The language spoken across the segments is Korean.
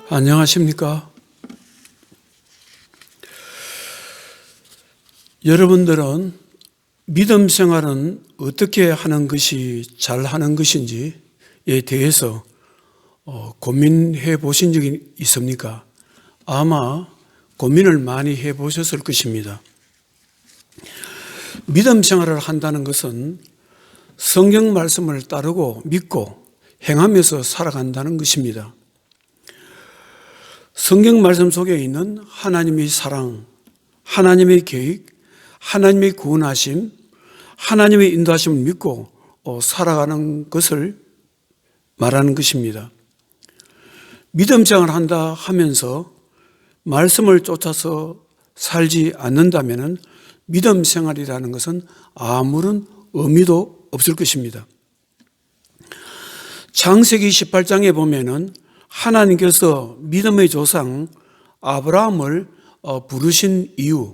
안녕하십니까? 여러분들은 믿음 생활은 어떻게 하는 것이 잘 하는 것인지에 대해서 고민해 보신 적이 있습니까? 아마 고민을 많이 해 보셨을 것입니다. 믿음 생활을 한다는 것은 성경 말씀을 따르고 믿고 행하면서 살아간다는 것입니다. 성경 말씀 속에 있는 하나님의 사랑, 하나님의 계획, 하나님의 구원하심, 하나님의 인도하심을 믿고 살아가는 것을 말하는 것입니다. 믿음 생활을 한다 하면서 말씀을 쫓아서 살지 않는다면 믿음 생활이라는 것은 아무런 의미도 없을 것입니다. 창세기 18장에 보면은 하나님께서 믿음의 조상 아브라함을 부르신 이유,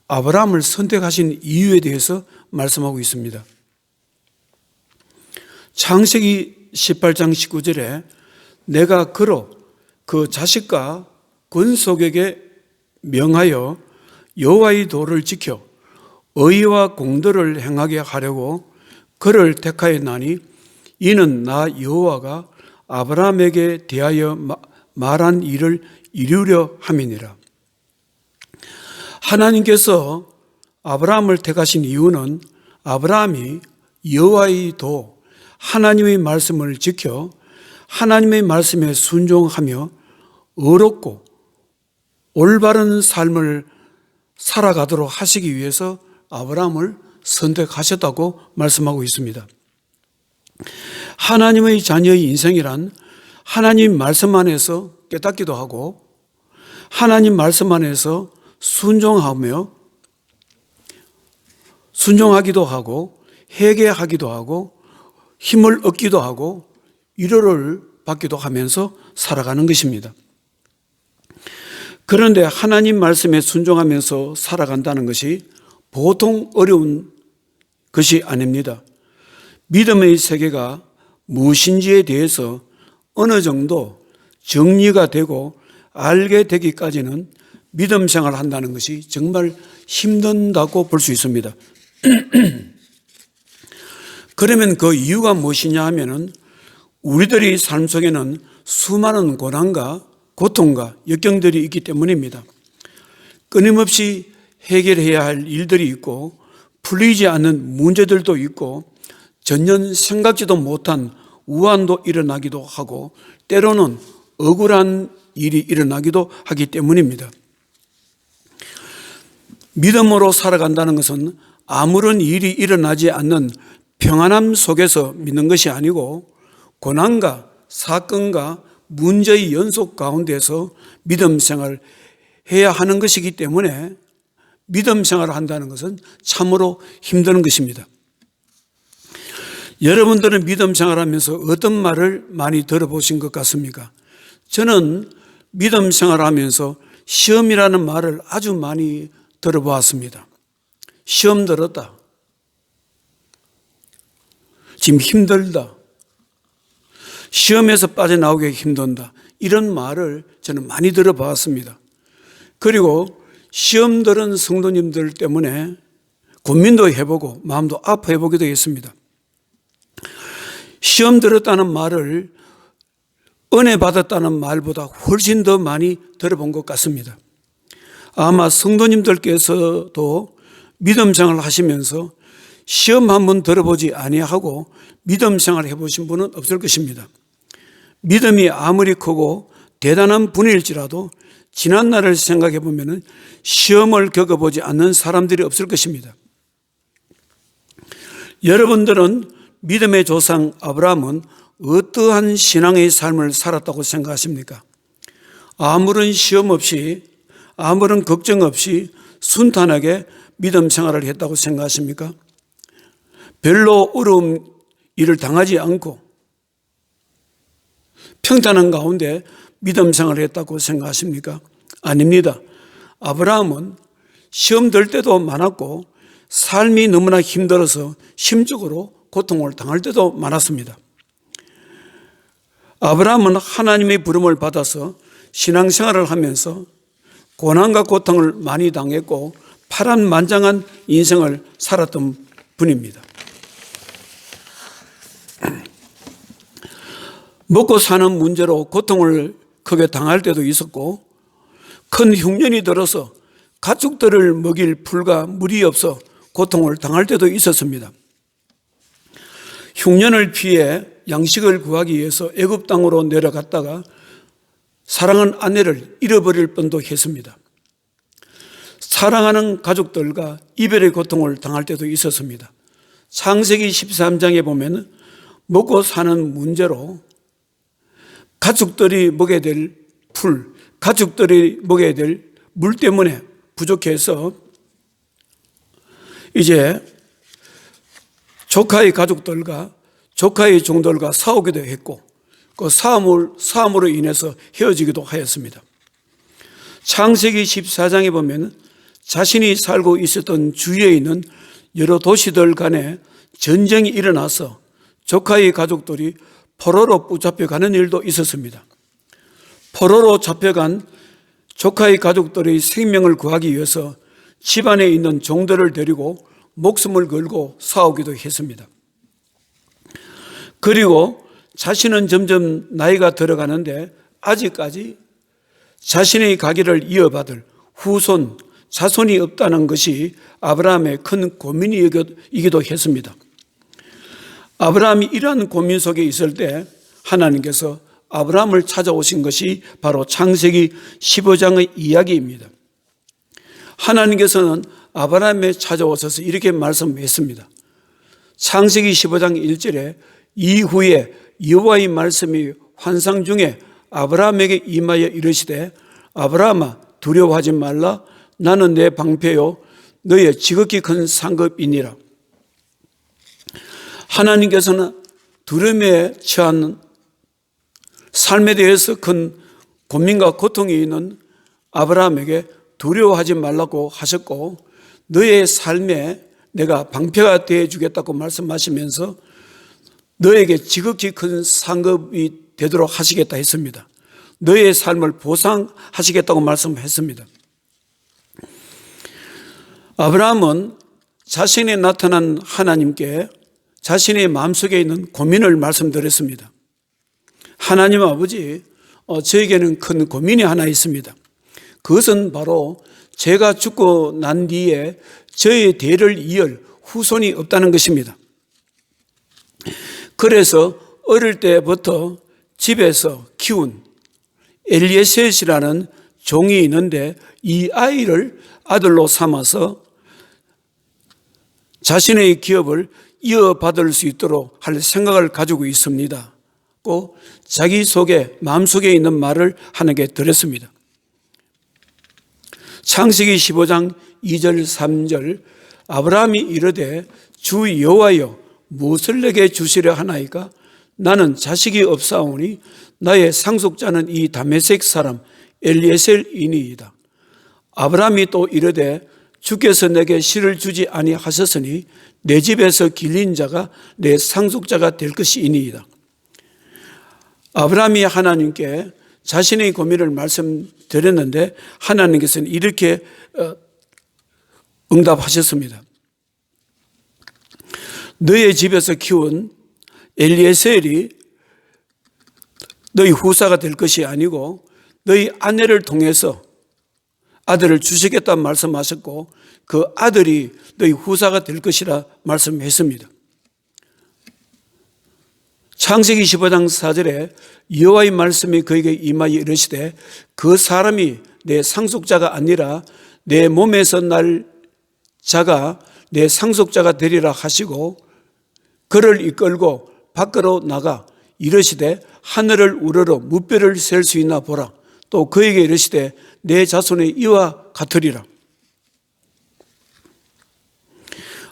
아브라함을 선택하신 이유에 대해서 말씀하고 있습니다. 창세기 18장 19절에 내가 그로 그 자식과 권속에게 명하여 여호와의 도를 지켜 의와 공도를 행하게 하려고 그를 택하였나니 이는 나 여호와가 아브라함에게 대하여 말한 일을 이루려 함이니라. 하나님께서 아브라함을 택하신 이유는 아브라함이 여호와의 도, 하나님의 말씀을 지켜 하나님의 말씀에 순종하며 의롭고 올바른 삶을 살아가도록 하시기 위해서 아브라함을 선택하셨다고 말씀하고 있습니다. 하나님의 자녀의 인생이란 하나님 말씀 안에서 깨닫기도 하고 하나님 말씀 안에서 순종하기도 하고 회개하기도 하고 힘을 얻기도 하고 위로를 받기도 하면서 살아가는 것입니다. 그런데 하나님 말씀에 순종하면서 살아간다는 것이 보통 어려운 것이 아닙니다. 믿음의 세계가 무엇인지에 대해서 어느 정도 정리가 되고 알게 되기까지는 믿음 생활을 한다는 것이 정말 힘든다고 볼 수 있습니다. 그러면 그 이유가 무엇이냐 하면은 우리들의 삶 속에는 수많은 고난과 고통과 역경들이 있기 때문입니다. 끊임없이 해결해야 할 일들이 있고 풀리지 않는 문제들도 있고 전혀 생각지도 못한 우환도 일어나기도 하고 때로는 억울한 일이 일어나기도 하기 때문입니다. 믿음으로 살아간다는 것은 아무런 일이 일어나지 않는 평안함 속에서 믿는 것이 아니고 고난과 사건과 문제의 연속 가운데서 믿음 생활을 해야 하는 것이기 때문에 믿음 생활을 한다는 것은 참으로 힘든 것입니다. 여러분들은 믿음 생활하면서 어떤 말을 많이 들어보신 것 같습니까? 저는 믿음 생활하면서 시험이라는 말을 아주 많이 들어보았습니다. 시험 들었다. 지금 힘들다. 시험에서 빠져나오기 힘든다. 이런 말을 저는 많이 들어보았습니다. 그리고 시험 들은 성도님들 때문에 고민도 해보고 마음도 아파해보기도 했습니다. 시험 들었다는 말을 은혜 받았다는 말보다 훨씬 더 많이 들어본 것 같습니다. 아마 성도님들께서도 믿음 생활을 하시면서 시험 한번 들어보지 아니하고 믿음 생활을 해보신 분은 없을 것입니다. 믿음이 아무리 크고 대단한 분일지라도 지난 날을 생각해 보면 시험을 겪어보지 않는 사람들이 없을 것입니다. 여러분들은 믿음의 조상 아브라함은 어떠한 신앙의 삶을 살았다고 생각하십니까? 아무런 시험 없이 아무런 걱정 없이 순탄하게 믿음 생활을 했다고 생각하십니까? 별로 어려운 일을 당하지 않고 평탄한 가운데 믿음 생활을 했다고 생각하십니까? 아닙니다. 아브라함은 시험 들 때도 많았고 삶이 너무나 힘들어서 심적으로 고통을 당할 때도 많았습니다. 아브라함은 하나님의 부름을 받아서 신앙생활을 하면서 고난과 고통을 많이 당했고 파란만장한 인생을 살았던 분입니다. 먹고 사는 문제로 고통을 크게 당할 때도 있었고 큰 흉년이 들어서 가축들을 먹일 풀과 물이 없어 고통을 당할 때도 있었습니다. 흉년을 피해 양식을 구하기 위해서 애굽 땅으로 내려갔다가 사랑하는 아내를 잃어버릴 뻔도 했습니다. 사랑하는 가족들과 이별의 고통을 당할 때도 있었습니다. 창세기 13장에 보면 먹고 사는 문제로 가축들이 먹어야 될 풀, 가축들이 먹어야 될 물 때문에 부족해서 이제 조카의 가족들과 조카의 종들과 싸우기도 했고 그 싸움으로 인해서 헤어지기도 하였습니다. 창세기 14장에 보면 자신이 살고 있었던 주위에 있는 여러 도시들 간에 전쟁이 일어나서 조카의 가족들이 포로로 붙잡혀가는 일도 있었습니다. 포로로 잡혀간 조카의 가족들의 생명을 구하기 위해서 집안에 있는 종들을 데리고 목숨을 걸고 싸우기도 했습니다. 그리고 자신은 점점 나이가 들어가는데 아직까지 자신의 가기를 이어받을 후손, 자손이 없다는 것이 아브라함의 큰 고민이기도 했습니다. 아브라함이 이러한 고민 속에 있을 때 하나님께서 아브라함을 찾아오신 것이 바로 창세기 15장의 이야기입니다. 하나님께서는 아브라함에 찾아오셔서 이렇게 말씀했습니다. 창세기 15장 1절에 이후에 여호와의 말씀이 환상 중에 아브라함에게 임하여 이르시되 아브라함아 두려워하지 말라 나는 내 방패요 너의 지극히 큰 상급이니라. 하나님께서는 두려움에 처한 삶에 대해서 큰 고민과 고통이 있는 아브라함에게 두려워하지 말라고 하셨고 너의 삶에 내가 방패가 되어 주겠다고 말씀하시면서 너에게 지극히 큰 상급이 되도록 하시겠다 했습니다. 너의 삶을 보상하시겠다고 말씀했습니다. 아브라함은 자신이 나타난 하나님께 자신의 마음속에 있는 고민을 말씀드렸습니다. 하나님 아버지, 저에게는 큰 고민이 하나 있습니다. 그것은 바로 제가 죽고 난 뒤에 저의 대를 이을 후손이 없다는 것입니다. 그래서 어릴 때부터 집에서 키운 엘리에셀이라는 종이 있는데 이 아이를 아들로 삼아서 자신의 기업을 이어받을 수 있도록 할 생각을 가지고 있습니다. 꼭 자기 속에 마음속에 있는 말을 하나님께 드렸습니다. 창세기 15장 2절 3절 아브라함이 이르되 주 여호와여 무엇을 내게 주시려 하나이까 나는 자식이 없사오니 나의 상속자는 이 다메섹 사람 엘리에셀이니이다. 아브라함이 또 이르되 주께서 내게 씨를 주지 아니하셨으니 내 집에서 길린 자가 내 상속자가 될 것이니이다. 아브라함이 하나님께 자신의 고민을 말씀드렸는데 하나님께서는 이렇게 응답하셨습니다. 너의 집에서 키운 엘리에셀이 너희 후사가 될 것이 아니고 너희 아내를 통해서 아들을 주시겠다 말씀하셨고 그 아들이 너희 후사가 될 것이라 말씀했습니다. 창세기 15장 4절에 여호와의 말씀이 그에게 임하여 이르시되 그 사람이 내 상속자가 아니라 내 몸에서 날 자가 내 상속자가 되리라 하시고 그를 이끌고 밖으로 나가 이르시되 하늘을 우러러 무뼈를 셀 수 있나 보라. 또 그에게 이르시되 내 자손의 이와 같으리라.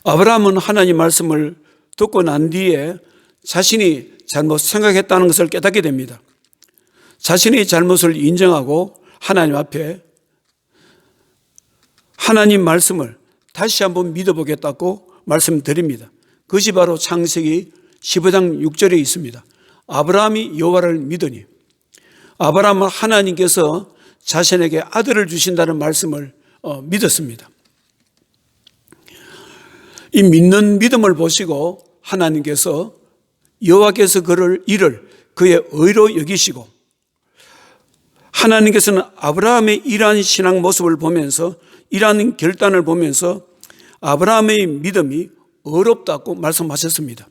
아브라함은 하나님 말씀을 듣고 난 뒤에 자신이 잘못 생각했다는 것을 깨닫게 됩니다. 자신의 잘못을 인정하고 하나님 앞에 하나님 말씀을 다시 한번 믿어보겠다고 말씀드립니다. 그것이 바로 창세기 15장 6절에 있습니다. 아브라함이 여호와를 믿으니 아브라함은 하나님께서 자신에게 아들을 주신다는 말씀을 믿었습니다. 이 믿는 믿음을 보시고 하나님께서 여호와께서 그를 이를 그의 의로 여기시고, 하나님께서는 아브라함의 이러한 신앙 모습을 보면서, 이러한 결단을 보면서 아브라함의 믿음이 어렵다고 말씀하셨습니다.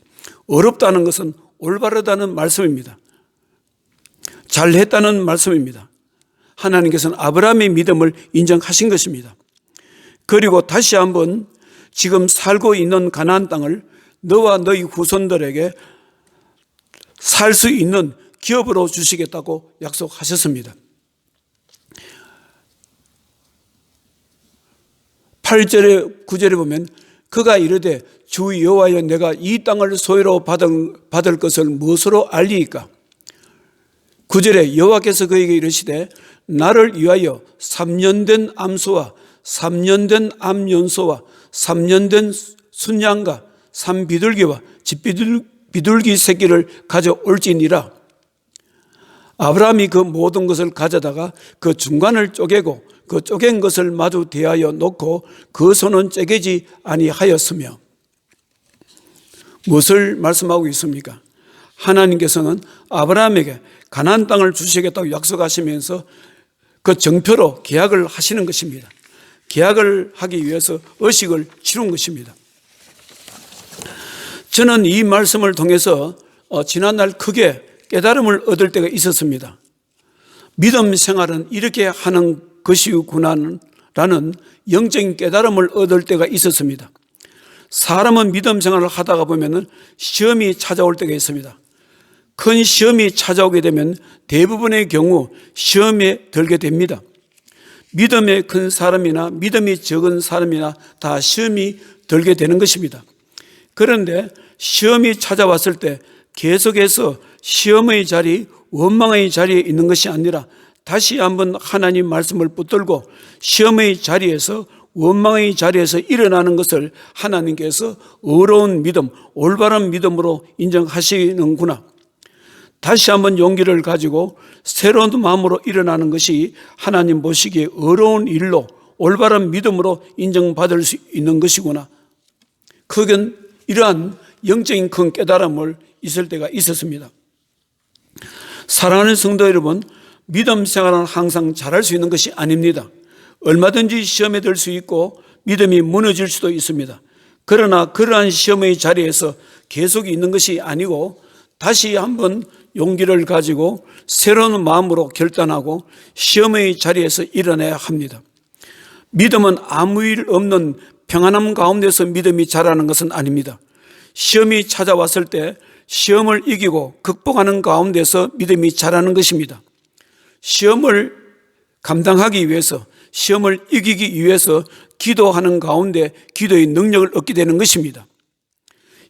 어렵다는 것은 올바르다는 말씀입니다. 잘했다는 말씀입니다. 하나님께서는 아브라함의 믿음을 인정하신 것입니다. 그리고 다시 한번 지금 살고 있는 가나안 땅을 너와 너희 후손들에게 살 수 있는 기업으로 주시겠다고 약속하셨습니다. 8절에 9절에 보면 그가 이르되 주 여호와여 내가 이 땅을 소유로 받을 것을 무엇으로 알리이까? 9절에 여호와께서 그에게 이르시되 나를 위하여 3년 된 암소와 3년 된 암연소와 3년 된 순양과 산비둘기와 집비둘기 새끼를 가져올지니라. 아브라함이 그 모든 것을 가져다가 그 중간을 쪼개고 그 쪼갠 것을 마주 대하여 놓고 그 손은 쪼개지 아니하였으며. 무엇을 말씀하고 있습니까? 하나님께서는 아브라함에게 가나안 땅을 주시겠다고 약속하시면서 그 정표로 계약을 하시는 것입니다. 계약을 하기 위해서 의식을 치룬 것입니다. 저는 이 말씀을 통해서 지난날 크게 깨달음을 얻을 때가 있었습니다. 믿음 생활은 이렇게 하는 것이구나라는 영적인 깨달음을 얻을 때가 있었습니다. 사람은 믿음 생활을 하다가 보면 시험이 찾아올 때가 있습니다. 큰 시험이 찾아오게 되면 대부분의 경우 시험에 들게 됩니다. 믿음이 큰 사람이나 믿음이 적은 사람이나 다 시험이 들게 되는 것입니다. 그런데 시험이 찾아왔을 때 계속해서 시험의 자리, 원망의 자리에 있는 것이 아니라 다시 한번 하나님 말씀을 붙들고 시험의 자리에서, 원망의 자리에서 일어나는 것을 하나님께서 의로운 믿음, 올바른 믿음으로 인정하시는구나. 다시 한번 용기를 가지고 새로운 마음으로 일어나는 것이 하나님 보시기에 의로운 일로 올바른 믿음으로 인정받을 수 있는 것이구나. 그건 이러한 영적인 큰 깨달음을 있을 때가 있었습니다. 사랑하는 성도 여러분, 믿음 생활은 항상 잘할 수 있는 것이 아닙니다. 얼마든지 시험에 들 수 있고 믿음이 무너질 수도 있습니다. 그러나 그러한 시험의 자리에서 계속 있는 것이 아니고 다시 한번 용기를 가지고 새로운 마음으로 결단하고 시험의 자리에서 일어나야 합니다. 믿음은 아무 일 없는 평안함 가운데서 믿음이 자라는 것은 아닙니다. 시험이 찾아왔을 때 시험을 이기고 극복하는 가운데서 믿음이 자라는 것입니다. 시험을 감당하기 위해서, 시험을 이기기 위해서 기도하는 가운데 기도의 능력을 얻게 되는 것입니다.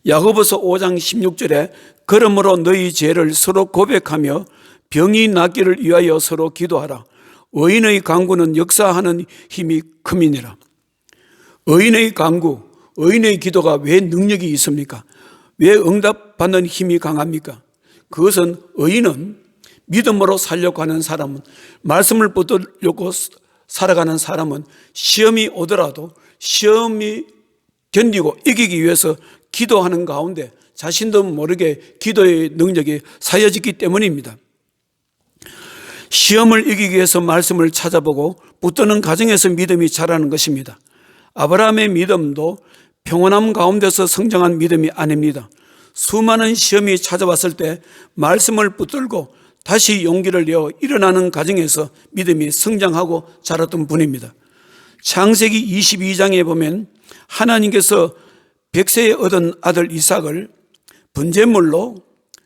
야고보서 5장 16절에 그러므로 너희 죄를 서로 고백하며 병이 낫기를 위하여 서로 기도하라. 의인의 간구는 역사하는 힘이 큼이니라. 의인의 간구, 의인의 기도가 왜 능력이 있습니까? 왜 응답받는 힘이 강합니까? 그것은 의인은 믿음으로 살려고 하는 사람은, 말씀을 붙들려고 살아가는 사람은 시험이 오더라도 시험이 견디고 이기기 위해서 기도하는 가운데 자신도 모르게 기도의 능력이 사여지기 때문입니다. 시험을 이기기 위해서 말씀을 찾아보고 붙드는 과정에서 믿음이 자라는 것입니다. 아브라함의 믿음도 평온함 가운데서 성장한 믿음이 아닙니다. 수많은 시험이 찾아왔을 때 말씀을 붙들고 다시 용기를 내어 일어나는 과정에서 믿음이 성장하고 자랐던 분입니다. 창세기 22장에 보면 하나님께서 100세에 얻은 아들 이삭을 번제물로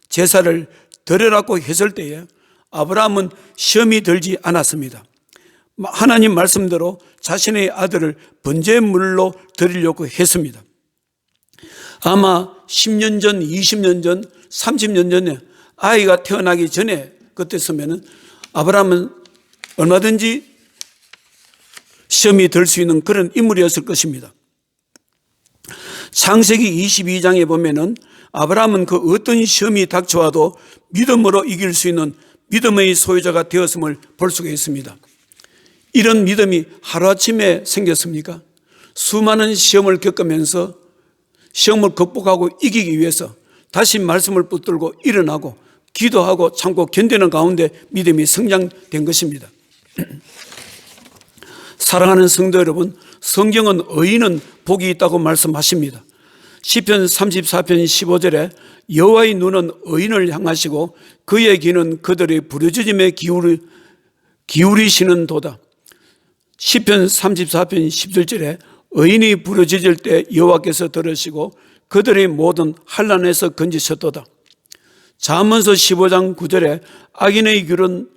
제사를 드리라고 했을 때에 아브라함은 시험이 들지 않았습니다. 하나님 말씀대로 자신의 아들을 번제물로 드리려고 했습니다. 아마 10년 전, 20년 전, 30년 전에 아이가 태어나기 전에 그때서면은 아브라함은 얼마든지 시험이 들 수 있는 그런 인물이었을 것입니다. 창세기 22장에 보면은 아브라함은 그 어떤 시험이 닥쳐와도 믿음으로 이길 수 있는 믿음의 소유자가 되었음을 볼 수가 있습니다. 이런 믿음이 하루아침에 생겼습니까? 수많은 시험을 겪으면서 시험을 극복하고 이기기 위해서 다시 말씀을 붙들고 일어나고 기도하고 참고 견디는 가운데 믿음이 성장된 것입니다. 사랑하는 성도 여러분, 성경은 의인은 복이 있다고 말씀하십니다. 시편 34편 15절에 여호와의 눈은 의인을 향하시고 그의 귀는 그들의 부르짖음에 기울이시는 도다. 시편 34편 17절에 의인이 부르짖을 때 여호와께서 들으시고 그들의 모든 환난에서 건지셨도다. 잠언서 15장 9절에 악인의 길은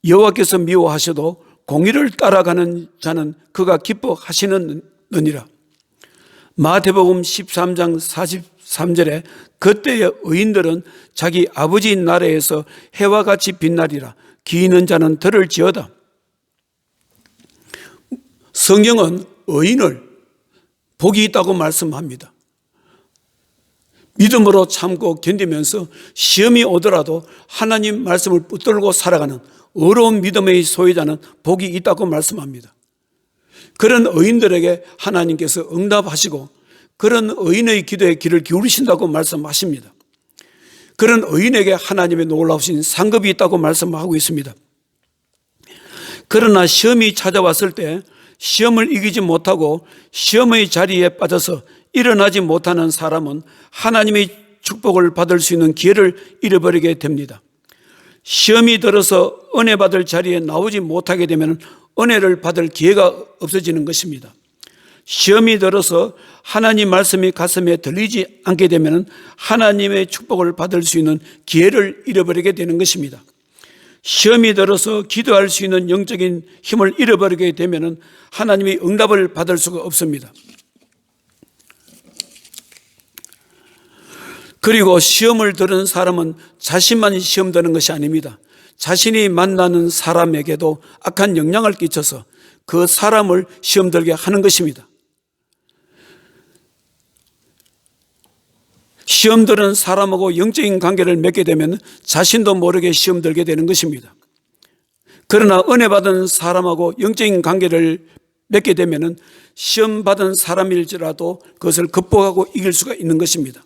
여호와께서 미워하셔도 공의를 따라가는 자는 그가 기뻐하시느니라. 마태복음 13장 43절에 그때의 의인들은 자기 아버지 나라에서 해와 같이 빛나리라. 기 있는 자는 들을지어다. 성경은 의인을 복이 있다고 말씀합니다. 믿음으로 참고 견디면서 시험이 오더라도 하나님 말씀을 붙들고 살아가는 어려운 믿음의 소유자는 복이 있다고 말씀합니다. 그런 의인들에게 하나님께서 응답하시고 그런 의인의 기도에 귀를 기울이신다고 말씀하십니다. 그런 의인에게 하나님의 놀라우신 상급이 있다고 말씀하고 있습니다. 그러나 시험이 찾아왔을 때 시험을 이기지 못하고 시험의 자리에 빠져서 일어나지 못하는 사람은 하나님의 축복을 받을 수 있는 기회를 잃어버리게 됩니다. 시험이 들어서 은혜 받을 자리에 나오지 못하게 되면 은혜를 받을 기회가 없어지는 것입니다. 시험이 들어서 하나님 말씀이 가슴에 들리지 않게 되면 하나님의 축복을 받을 수 있는 기회를 잃어버리게 되는 것입니다. 시험이 들어서 기도할 수 있는 영적인 힘을 잃어버리게 되면 하나님의 응답을 받을 수가 없습니다. 그리고 시험을 들은 사람은 자신만 시험 드는 것이 아닙니다. 자신이 만나는 사람에게도 악한 영향을 끼쳐서 그 사람을 시험 들게 하는 것입니다. 시험 들은 사람하고 영적인 관계를 맺게 되면 자신도 모르게 시험 들게 되는 것입니다. 그러나 은혜 받은 사람하고 영적인 관계를 맺게 되면 시험 받은 사람일지라도 그것을 극복하고 이길 수가 있는 것입니다.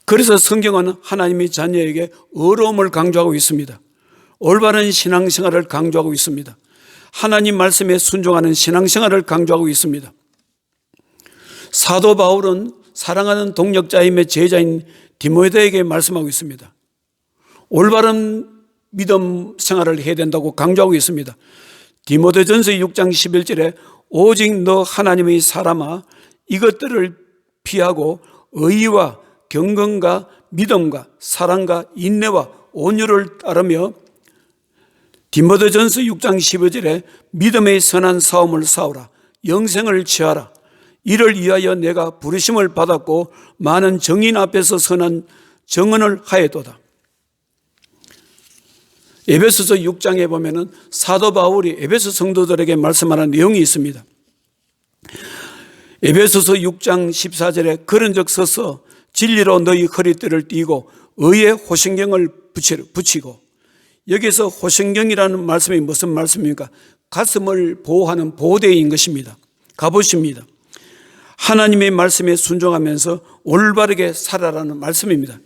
그래서 성경은 하나님의 자녀에게 어려움을 강조하고 있습니다. 올바른 신앙생활을 강조하고 있습니다. 하나님 말씀에 순종하는 신앙생활을 강조하고 있습니다. 사도 바울은 사랑하는 동역자임의 제자인 디모데에게 말씀하고 있습니다. 올바른 믿음 생활을 해야 된다고 강조하고 있습니다. 디모데전서 6장 11절에 오직 너 하나님의 사람아 이것들을 피하고 의와 경건과 믿음과 사랑과 인내와 온유를 따르며 디모데전서 6장 15절에 믿음의 선한 싸움을 싸우라 영생을 취하라 이를 위하여 내가 부르심을 받았고 많은 정인 앞에서 선한 정언을 하였도다. 에베소서 6장에 보면은 사도 바울이 에베소 성도들에게 말씀하는 내용이 있습니다. 에베소서 6장 14절에 그런즉 서서 진리로 너희 허리띠를 띠고 의의 호신경을 붙이고 여기서 호신경이라는 말씀이 무슨 말씀입니까? 가슴을 보호하는 보호대인 것입니다. 갑옷입니다. 하나님의 말씀에 순종하면서 올바르게 살아라는 말씀입니다.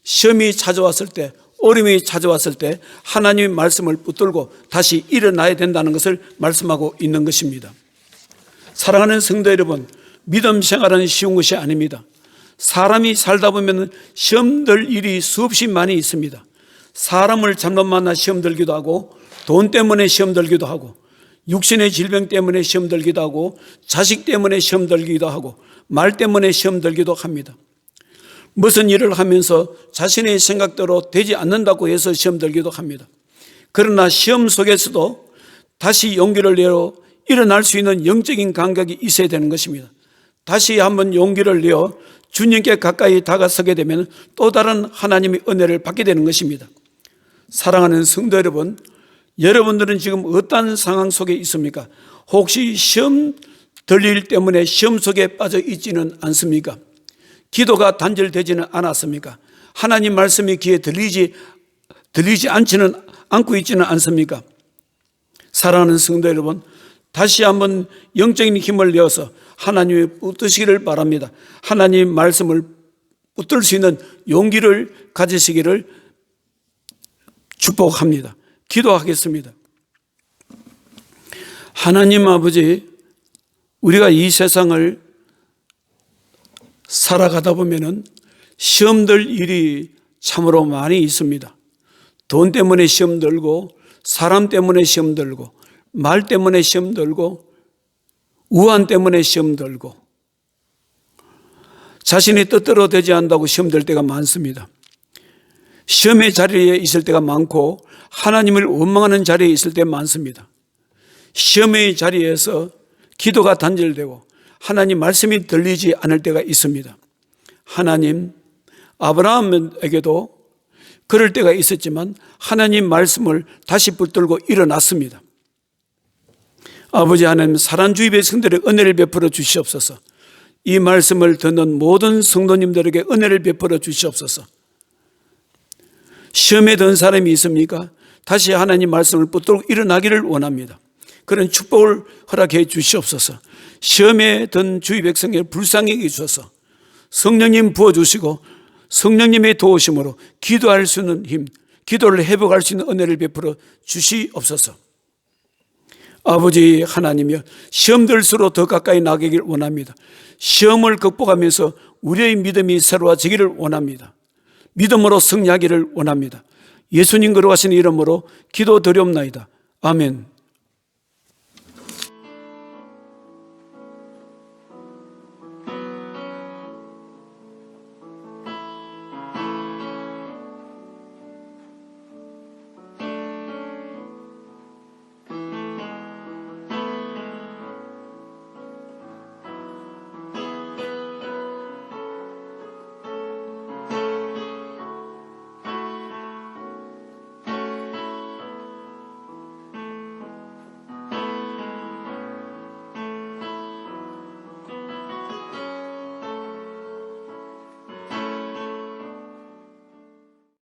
시험이 찾아왔을 때 어려움이 찾아왔을 때 하나님의 말씀을 붙들고 다시 일어나야 된다는 것을 말씀하고 있는 것입니다. 사랑하는 성도 여러분, 믿음 생활은 쉬운 것이 아닙니다. 사람이 살다 보면 시험 들 일이 수없이 많이 있습니다. 사람을 잘못 만나 시험 들기도 하고 돈 때문에 시험 들기도 하고 육신의 질병 때문에 시험 들기도 하고 자식 때문에 시험 들기도 하고 말 때문에 시험 들기도 합니다. 무슨 일을 하면서 자신의 생각대로 되지 않는다고 해서 시험 들기도 합니다. 그러나 시험 속에서도 다시 용기를 내어 일어날 수 있는 영적인 감각이 있어야 되는 것입니다. 다시 한번 용기를 내어 주님께 가까이 다가서게 되면 또 다른 하나님의 은혜를 받게 되는 것입니다. 사랑하는 성도 여러분, 여러분들은 지금 어떤 상황 속에 있습니까? 혹시 시험 들릴 때문에 시험 속에 빠져 있지는 않습니까? 기도가 단절되지는 않았습니까? 하나님 말씀이 귀에 들리지 들리지 않고 있지는 않습니까? 사랑하는 성도 여러분, 다시 한번 영적인 힘을 내어서 하나님의 붙드시기를 바랍니다. 하나님 말씀을 붙들 수 있는 용기를 가지시기를 축복합니다. 기도하겠습니다. 하나님 아버지, 우리가 이 세상을 살아가다 보면은 시험 들 일이 참으로 많이 있습니다. 돈 때문에 시험 들고, 사람 때문에 시험 들고, 말 때문에 시험 들고, 우한 때문에 시험 들고, 자신의 뜻대로 되지 않는다고 시험 들 때가 많습니다. 시험의 자리에 있을 때가 많고 하나님을 원망하는 자리에 있을 때 많습니다. 시험의 자리에서 기도가 단절되고 하나님 말씀이 들리지 않을 때가 있습니다. 하나님, 아브라함에게도 그럴 때가 있었지만 하나님 말씀을 다시 붙들고 일어났습니다. 아버지 하나님, 사랑주의 백성들의 은혜를 베풀어 주시옵소서. 이 말씀을 듣는 모든 성도님들에게 은혜를 베풀어 주시옵소서. 시험에 든 사람이 있습니까? 다시 하나님 말씀을 붙들고 일어나기를 원합니다. 그런 축복을 허락해 주시옵소서. 시험에 든 주의 백성을 불쌍히 주셔서 성령님 부어주시고 성령님의 도우심으로 기도할 수 있는 힘, 기도를 회복할 수 있는 은혜를 베풀어 주시옵소서. 아버지 하나님이여, 시험 들수록 더 가까이 나가길 원합니다. 시험을 극복하면서 우리의 믿음이 새로워지기를 원합니다. 믿음으로 승리하기를 원합니다. 예수님 거룩하신 이름으로 기도드리옵나이다. 아멘.